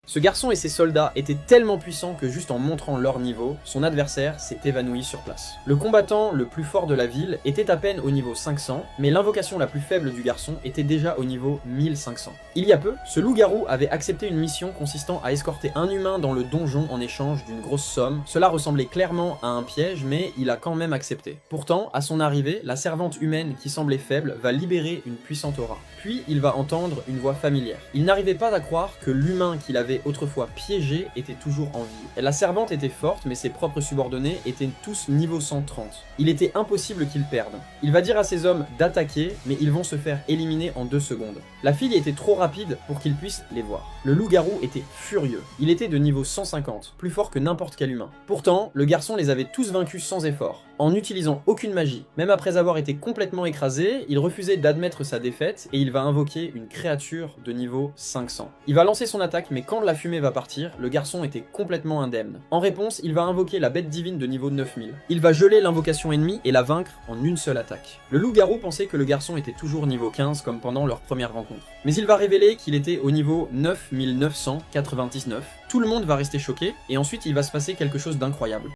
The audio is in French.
Ce garçon et ses soldats étaient tellement puissants que juste en montrant leur niveau, son adversaire s'est évanoui sur place. Le combattant le plus fort de la ville était à peine au niveau 500, mais l'invocation la plus faible du garçon était déjà au niveau 1500. Il y a peu, ce loup-garou avait accepté une mission consistant à escorter un humain dans le donjon en échange d'une grosse somme. Cela ressemblait clairement à un piège, mais il a quand même accepté. Pourtant, à son arrivée, la servante humaine qui semblait faible va libérer une puissante aura. Puis il va entendre une voix familière. Il n'arrivait pas à croire que l'humain qu'il avait autrefois piégé était toujours en vie. Et la servante était forte, mais ses propres subordonnés étaient tous niveau 130. Il était impossible qu'il perde. Il va dire à ses hommes d'attaquer, mais ils vont se faire éliminer en 2 secondes. La fille était trop rapide pour qu'il puisse les voir. Le loup-garou était furieux. Il était de niveau 150, plus fort que n'importe quel humain. Pourtant, le garçon les avait tous vaincus sans effort, en n'utilisant aucune magie. Même après avoir été complètement écrasé, il refusait d'admettre sa défaite et il va invoquer une créature de niveau 500. Il va lancer son attaque, mais quand la fumée va partir, le garçon était complètement indemne. En réponse, il va invoquer la bête divine de niveau 9000. Il va geler l'invocation ennemie et la vaincre en une seule attaque. Le loup-garou pensait que le garçon était toujours niveau 15 comme pendant leur première rencontre. Mais il va révéler qu'il était au niveau 9999. Tout le monde va rester choqué et ensuite il va se passer quelque chose d'incroyable.